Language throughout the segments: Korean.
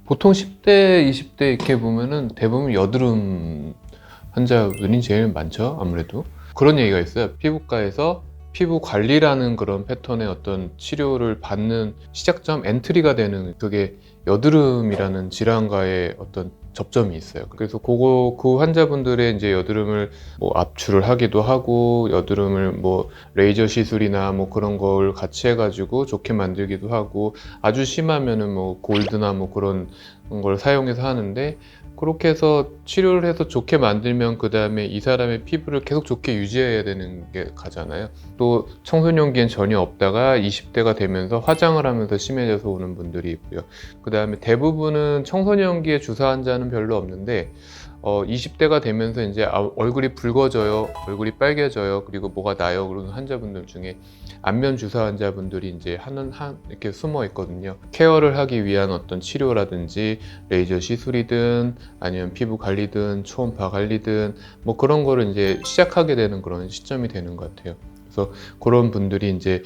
보통 10대, 20대 이렇게 보면은 대부분 여드름 환자들이 제일 많죠, 아무래도. 그런 얘기가 있어요. 피부과에서 피부 관리라는 그런 패턴의 어떤 치료를 받는 시작점, 엔트리가 되는 그게 여드름이라는 질환과의 어떤 접점이 있어요. 그래서 그 환자분들의 이제 여드름을 뭐 압출을 하기도 하고, 여드름을 뭐 레이저 시술이나 뭐 그런 걸 같이 해가지고 좋게 만들기도 하고, 아주 심하면은 뭐 골드나 뭐 그런 걸 사용해서 하는데, 그렇게 해서 치료를 해서 좋게 만들면 그 다음에 이 사람의 피부를 계속 좋게 유지해야 되는 게 가잖아요. 또 청소년기엔 전혀 없다가 20대가 되면서 화장을 하면서 심해져서 오는 분들이 있고요. 그 다음에 대부분은 청소년기에 주사 환자는 별로 없는데 20대가 되면서 이제 얼굴이 붉어져요, 얼굴이 빨개져요, 그리고 뭐가 나요 그러는 환자분들 중에 안면 주사 환자분들이 이제 이렇게 숨어 있거든요. 케어를 하기 위한 어떤 치료라든지 레이저 시술이든 아니면 피부 관리든 초음파 관리든 뭐 그런 거를 이제 시작하게 되는 그런 시점이 되는 것 같아요. 그래서 그런 분들이 이제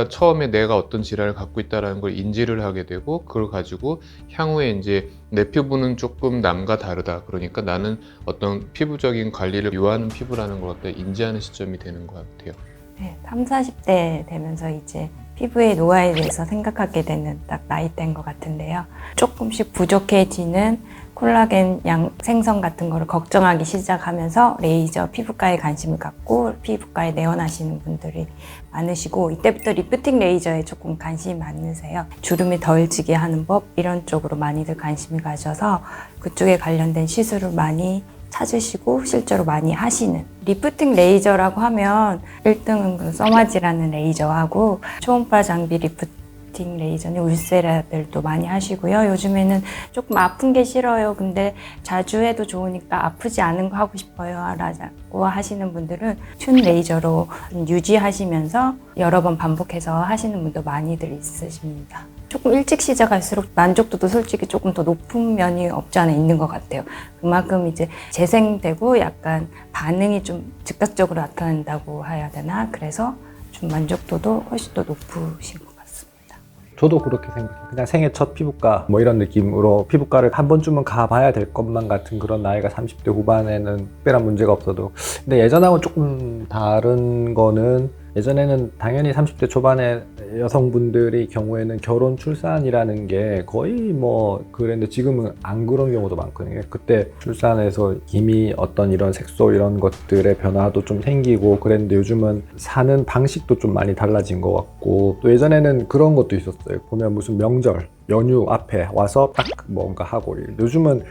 처음에 내가 어떤 질환을 갖고 있다는 걸 인지를 하게 되고, 그걸 가지고 향후에 이제 내 피부는 조금 남과 다르다, 그러니까 나는 어떤 피부적인 관리를 요하는 피부라는 걸 인지하는 시점이 되는 것 같아요. 네, 30, 40대 되면서 이제 피부의 노화에 대해서 생각하게 되는 딱 나이대인 것 같은데요. 조금씩 부족해지는 콜라겐 양 생성 같은 거를 걱정하기 시작하면서 레이저 피부과에 관심을 갖고 피부과에 내원하시는 분들이 많으시고, 이때부터 리프팅 레이저에 조금 관심이 많으세요. 주름이 덜 지게 하는 법, 이런 쪽으로 많이들 관심을 가져서 그쪽에 관련된 시술을 많이 찾으시고 실제로 많이 하시는. 리프팅 레이저라고 하면 1등은 그 써마지라는 레이저하고, 초음파 장비 리프팅 레이저는 울세라들도 많이 하시고요. 요즘에는 조금 아픈 게 싫어요, 근데 자주 해도 좋으니까 아프지 않은 거 하고 싶어요 라고 하시는 분들은 튠 레이저로 유지하시면서 여러 번 반복해서 하시는 분도 많이들 있으십니다. 조금 일찍 시작할수록 만족도도 솔직히 조금 더 높은 면이 없지 않아 있는 것 같아요. 그만큼 이제 재생되고 약간 반응이 좀 즉각적으로 나타난다고 해야 되나? 그래서 좀 만족도도 훨씬 더 높으신 것 같습니다. 저도 그렇게 생각해요. 그냥 생애 첫 피부과 뭐 이런 느낌으로 피부과를 한 번쯤은 가봐야 될 것만 같은 그런 나이가 30대 후반에는 특별한 문제가 없어도, 근데 예전하고 조금 다른 거는, 예전에는 당연히 30대 초반에 여성분들의 경우에는 결혼 출산이라는 게 거의 뭐 그랬는데, 지금은 안 그런 경우도 많거든요. 그때 출산해서 이미 어떤 이런 색소 이런 것들의 변화도 좀 생기고 그랬는데, 요즘은 사는 방식도 좀 많이 달라진 것 같고, 또 예전에는 그런 것도 있었어요. 보면 무슨 명절 연휴 앞에 와서 딱 뭔가 하고, 요즘은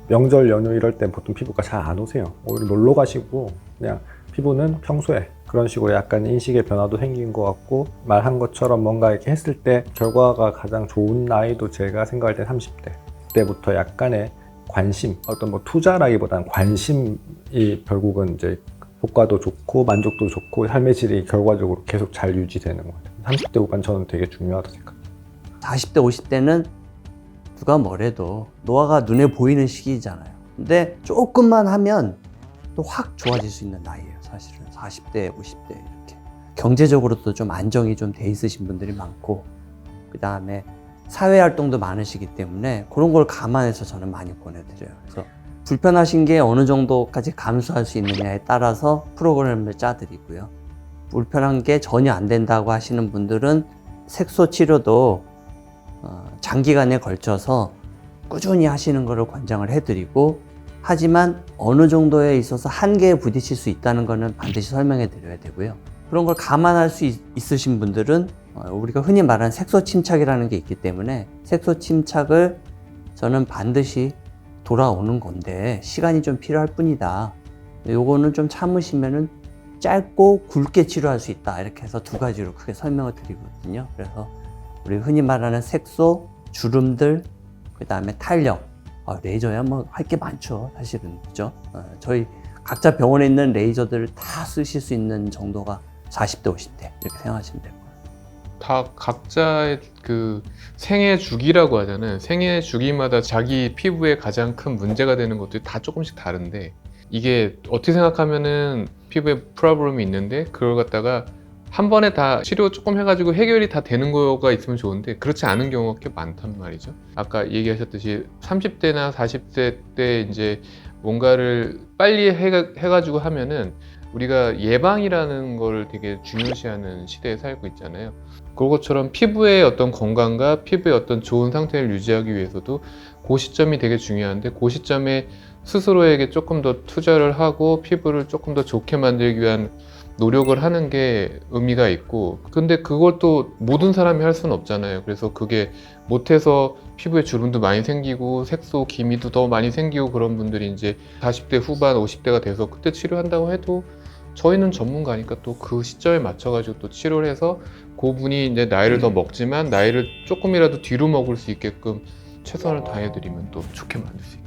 명절 연휴 이럴 땐 보통 피부과 잘 안 오세요. 오히려 놀러 가시고 그냥 피부는 평소에 그런 식으로 약간 인식의 변화도 생긴 것 같고, 말한 것처럼 뭔가 이렇게 했을 때 결과가 가장 좋은 나이도 제가 생각할 때 30대 때부터 약간의 관심, 어떤 뭐 투자라기보다는 관심이 결국은 이제 효과도 좋고 만족도 좋고 삶의 질이 결과적으로 계속 잘 유지되는 것 같아요. 30대 후반 저는 되게 중요하다고 생각합니다. 40대, 50대는 누가 뭐래도 노화가 눈에 보이는 시기잖아요. 근데 조금만 하면 또 확 좋아질 수 있는 나이예요, 사실은. 40대, 50대 이렇게. 경제적으로도 좀 안정이 좀 돼 있으신 분들이 많고, 그 다음에 사회활동도 많으시기 때문에 그런 걸 감안해서 저는 많이 보내드려요. 그래서 불편하신 게 어느 정도까지 감수할 수 있느냐에 따라서 프로그램을 짜드리고요. 불편한 게 전혀 안 된다고 하시는 분들은 색소 치료도 장기간에 걸쳐서 꾸준히 하시는 것을 권장을 해드리고, 하지만 어느 정도에 있어서 한계에 부딪힐 수 있다는 것은 반드시 설명해 드려야 되고요. 그런 걸 감안할 수 있으신 분들은 우리가 흔히 말하는 색소 침착이라는 게 있기 때문에, 색소 침착을 저는 반드시 돌아오는 건데 시간이 좀 필요할 뿐이다, 요거는 좀 참으시면은 짧고 굵게 치료할 수 있다, 이렇게 해서 두 가지로 크게 설명을 드리거든요. 그래서 우리 흔히 말하는 색소, 주름들, 그 다음에 탄력, 레이저야 뭐 할 게 많죠, 사실은. 그죠? 저희 각자 병원에 있는 레이저들을 다 쓰실 수 있는 정도가 40대, 50대 이렇게 생각하시면 될 거예요. 다 각자의 그 생애 주기라고 하잖아요. 생애 주기마다 자기 피부에 가장 큰 문제가 되는 것들이 다 조금씩 다른데, 이게 어떻게 생각하면은 피부에 프로블럼이 있는데 그걸 갖다가 한 번에 다 치료 조금 해가지고 해결이 다 되는 거가 있으면 좋은데 그렇지 않은 경우가 꽤 많단 말이죠. 아까 얘기하셨듯이 30대나 40대 때 이제 뭔가를 빨리 해가지고 하면은 우리가 예방이라는 걸 되게 중요시하는 시대에 살고 있잖아요. 그것처럼 피부의 어떤 건강과 피부의 어떤 좋은 상태를 유지하기 위해서도 그 시점이 되게 중요한데 그 시점에 스스로에게 조금 더 투자를 하고 피부를 조금 더 좋게 만들기 위한 노력을 하는 게 의미가 있고, 근데 그걸 또 모든 사람이 할 수는 없잖아요. 그래서 그게 못해서 피부에 주름도 많이 생기고 색소, 기미도 더 많이 생기고 그런 분들이 이제 40대 후반, 50대가 돼서 그때 치료한다고 해도 저희는 전문가니까 또 그 시점에 맞춰가지고 또 치료를 해서 그분이 이제 나이를 더 먹지만 나이를 조금이라도 뒤로 먹을 수 있게끔 최선을 다해드리면 또 좋게 만들 수 있겠죠.